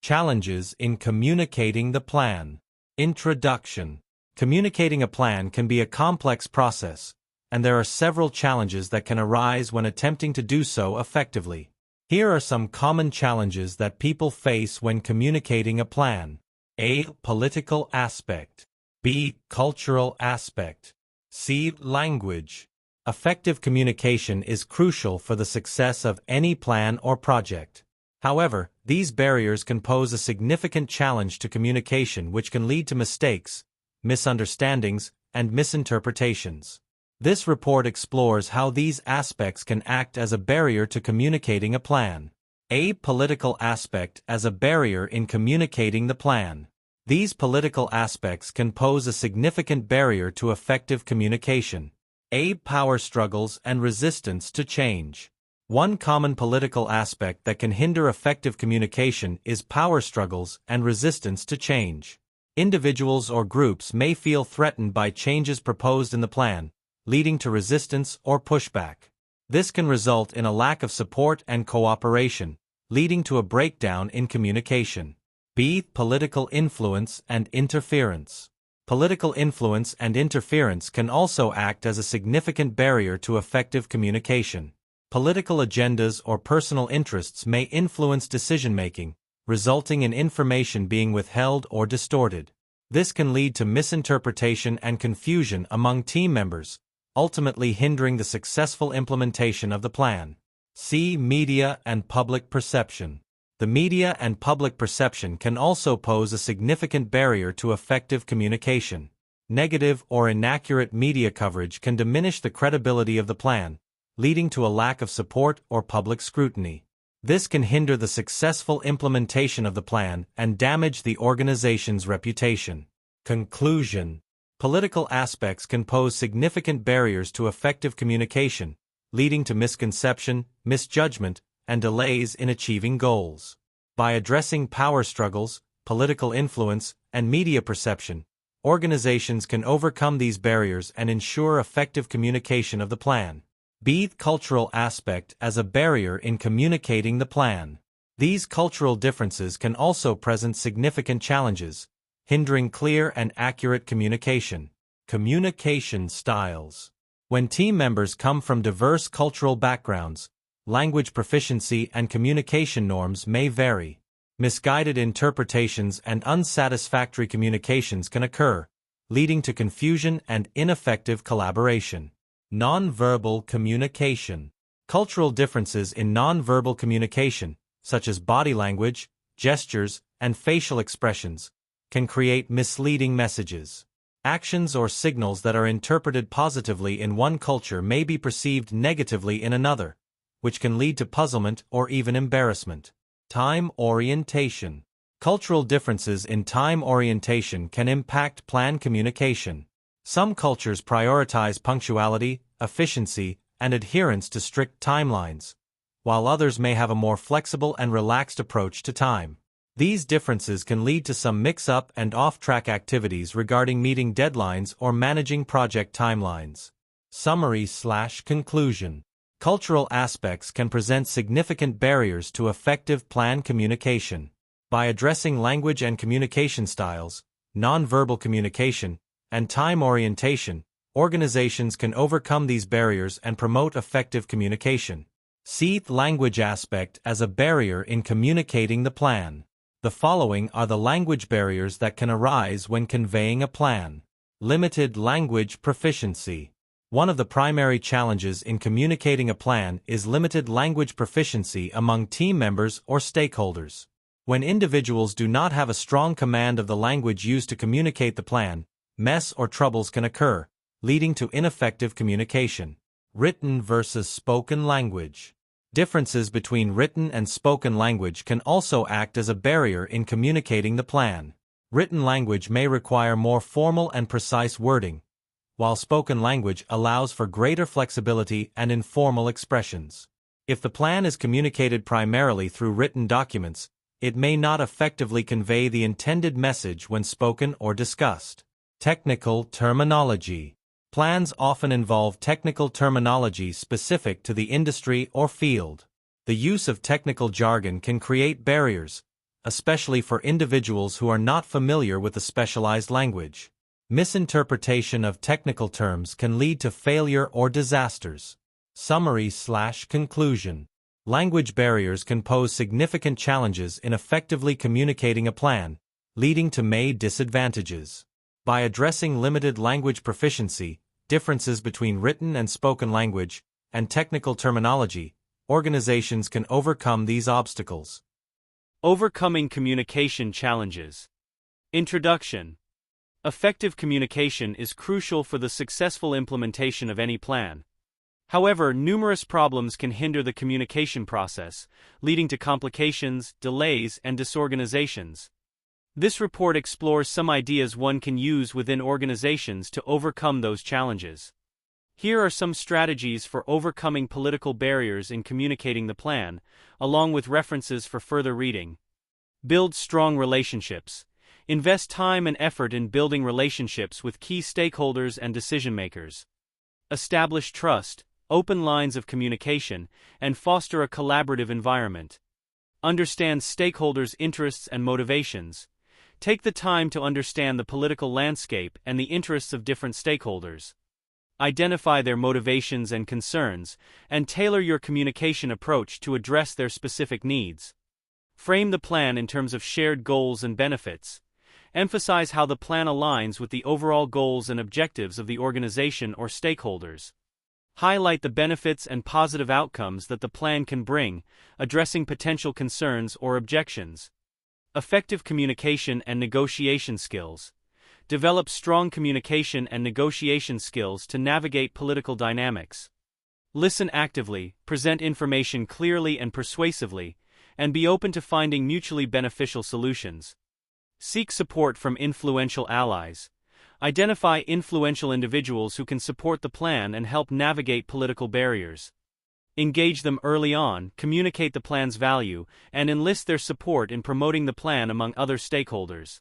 Challenges in communicating the plan. Introduction. Communicating a plan can be a complex process, and there are several challenges that can arise when attempting to do so effectively. Here are some common challenges that people face when communicating a plan. A. Political aspect. B. Cultural aspect. C. Language. Effective communication is crucial for the success of any plan or project. However, these barriers can pose a significant challenge to communication which can lead to mistakes, misunderstandings, and misinterpretations. This report explores how these aspects can act as a barrier to communicating a plan. A. Political aspect as a barrier in communicating the plan. These political aspects can pose a significant barrier to effective communication. A. Power struggles and resistance to change. One common political aspect that can hinder effective communication is power struggles and resistance to change. Individuals or groups may feel threatened by changes proposed in the plan, leading to resistance or pushback. This can result in a lack of support and cooperation, leading to a breakdown in communication. B. Political influence and interference. Political influence and interference can also act as a significant barrier to effective communication. Political agendas or personal interests may influence decision-making, resulting in information being withheld or distorted. This can lead to misinterpretation and confusion among team members, ultimately hindering the successful implementation of the plan. C. Media and public perception. The media and public perception can also pose a significant barrier to effective communication. Negative or inaccurate media coverage can diminish the credibility of the plan, leading to a lack of support or public scrutiny. This can hinder the successful implementation of the plan and damage the organization's reputation. Conclusion. Political aspects can pose significant barriers to effective communication, leading to misconception, misjudgment, and delays in achieving goals. By addressing power struggles, political influence, and media perception, organizations can overcome these barriers and ensure effective communication of the plan. B. Cultural aspect as a barrier in communicating the plan. These cultural differences can also present significant challenges, hindering clear and accurate communication. Communication styles. When team members come from diverse cultural backgrounds, language proficiency and communication norms may vary. Misguided interpretations and unsatisfactory communications can occur, leading to confusion and ineffective collaboration. Nonverbal communication. Cultural differences in nonverbal communication, such as body language, gestures, and facial expressions, can create misleading messages. Actions or signals that are interpreted positively in one culture may be perceived negatively in another, which can lead to puzzlement or even embarrassment. Time orientation. Cultural differences in time orientation can impact plan communication. Some cultures prioritize punctuality, efficiency, and adherence to strict timelines, while others may have a more flexible and relaxed approach to time. These differences can lead to some mix-up and off-track activities regarding meeting deadlines or managing project timelines. Summary/conclusion. Cultural aspects can present significant barriers to effective plan communication. By addressing language and communication styles, nonverbal communication, and time orientation, organizations can overcome these barriers and promote effective communication. C. Language aspect as a barrier in communicating the plan. The following are the language barriers that can arise when conveying a plan. Limited language proficiency. One of the primary challenges in communicating a plan is limited language proficiency among team members or stakeholders. When individuals do not have a strong command of the language used to communicate the plan, mess or troubles can occur, leading to ineffective communication. Written versus spoken language. Differences between written and spoken language can also act as a barrier in communicating the plan. Written language may require more formal and precise wording, while spoken language allows for greater flexibility and informal expressions. If the plan is communicated primarily through written documents, it may not effectively convey the intended message when spoken or discussed. Technical terminology. Plans often involve technical terminology specific to the industry or field. The use of technical jargon can create barriers, especially for individuals who are not familiar with a specialized language. Misinterpretation of technical terms can lead to failure or disasters. Summary/conclusion. Language barriers can pose significant challenges in effectively communicating a plan, leading to many disadvantages. By addressing limited language proficiency, differences between written and spoken language, and technical terminology, organizations can overcome these obstacles. Overcoming communication challenges. Introduction. Effective communication is crucial for the successful implementation of any plan. However, numerous problems can hinder the communication process, leading to complications, delays, and disorganizations. This report explores some ideas one can use within organizations to overcome those challenges. Here are some strategies for overcoming political barriers in communicating the plan, along with references for further reading. Build strong relationships. Invest time and effort in building relationships with key stakeholders and decision-makers. Establish trust, open lines of communication, and foster a collaborative environment. Understand stakeholders' interests and motivations. Take the time to understand the political landscape and the interests of different stakeholders. Identify their motivations and concerns, and tailor your communication approach to address their specific needs. Frame the plan in terms of shared goals and benefits. Emphasize how the plan aligns with the overall goals and objectives of the organization or stakeholders. Highlight the benefits and positive outcomes that the plan can bring, addressing potential concerns or objections. Effective communication and negotiation skills. Develop strong communication and negotiation skills to navigate political dynamics. Listen actively, present information clearly and persuasively, and be open to finding mutually beneficial solutions. Seek support from influential allies. Identify influential individuals who can support the plan and help navigate political barriers. Engage them early on, communicate the plan's value, and enlist their support in promoting the plan among other stakeholders.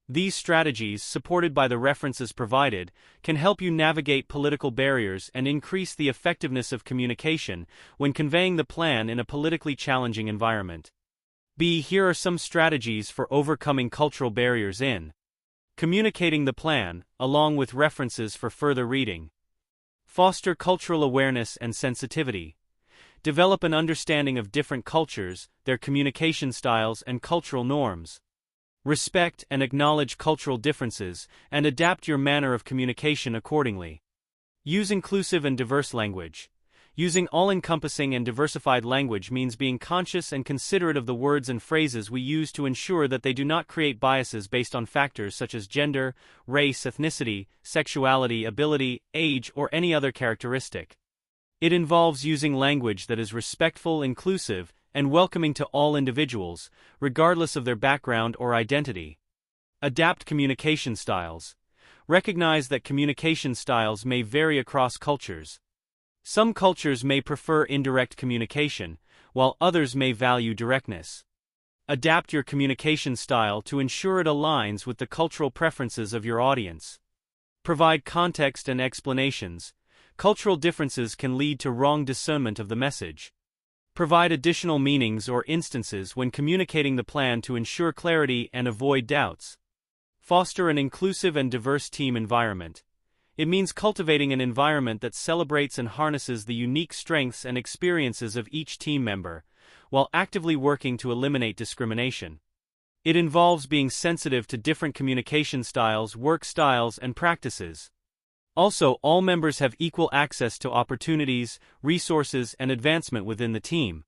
These strategies, supported by the references provided, can help you navigate political barriers and increase the effectiveness of communication when conveying the plan in a politically challenging environment. Here are some strategies for overcoming cultural barriers in communicating the plan, along with references for further reading. Foster cultural awareness and sensitivity. Develop an understanding of different cultures, their communication styles, and cultural norms. Respect and acknowledge cultural differences, and adapt your manner of communication accordingly. Use inclusive and diverse language. Using all-encompassing and diversified language means being conscious and considerate of the words and phrases we use to ensure that they do not create biases based on factors such as gender, race, ethnicity, sexuality, ability, age, or any other characteristic. It involves using language that is respectful, inclusive, and welcoming to all individuals, regardless of their background or identity. Adapt communication styles. Recognize that communication styles may vary across cultures. Some cultures may prefer indirect communication, while others may value directness. Adapt your communication style to ensure it aligns with the cultural preferences of your audience. Provide context and explanations. Cultural differences can lead to wrong discernment of the message. Provide additional meanings or instances when communicating the plan to ensure clarity and avoid doubts. Foster an inclusive and diverse team environment. It means cultivating an environment that celebrates and harnesses the unique strengths and experiences of each team member, while actively working to eliminate discrimination. It involves being sensitive to different communication styles, work styles, and practices. Also, all members have equal access to opportunities, resources, and advancement within the team.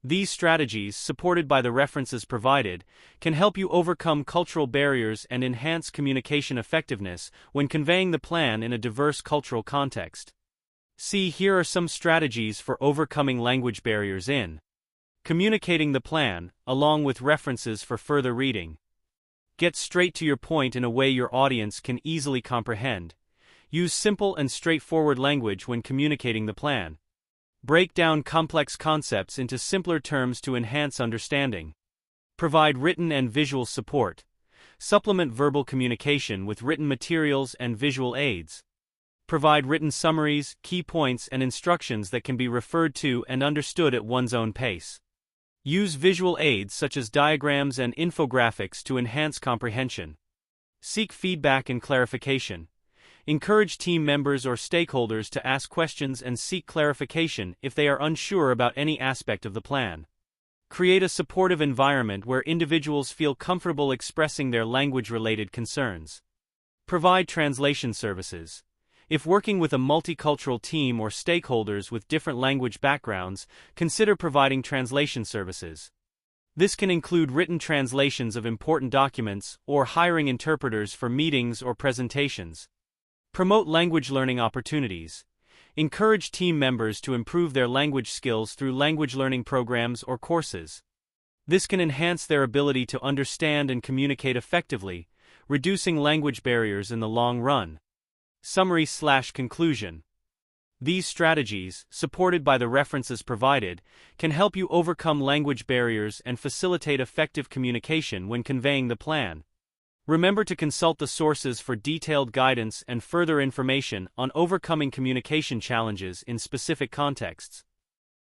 These strategies, supported by the references provided, can help you overcome cultural barriers and enhance communication effectiveness when conveying the plan in a diverse cultural context. Here are some strategies for overcoming language barriers in communicating the plan, along with references for further reading. Get straight to your point in a way your audience can easily comprehend. Use simple and straightforward language when communicating the plan. Break down complex concepts into simpler terms to enhance understanding. Provide written and visual support. Supplement verbal communication with written materials and visual aids. Provide written summaries, key points, and instructions that can be referred to and understood at one's own pace. Use visual aids such as diagrams and infographics to enhance comprehension. Seek feedback and clarification. Encourage team members or stakeholders to ask questions and seek clarification if they are unsure about any aspect of the plan. Create a supportive environment where individuals feel comfortable expressing their language-related concerns. Provide translation services. If working with a multicultural team or stakeholders with different language backgrounds, consider providing translation services. This can include written translations of important documents or hiring interpreters for meetings or presentations. Promote language learning opportunities. Encourage team members to improve their language skills through language learning programs or courses. This can enhance their ability to understand and communicate effectively, reducing language barriers in the long run. Summary/conclusion. These strategies, supported by the references provided, can help you overcome language barriers and facilitate effective communication when conveying the plan. Remember to consult the sources for detailed guidance and further information on overcoming communication challenges in specific contexts.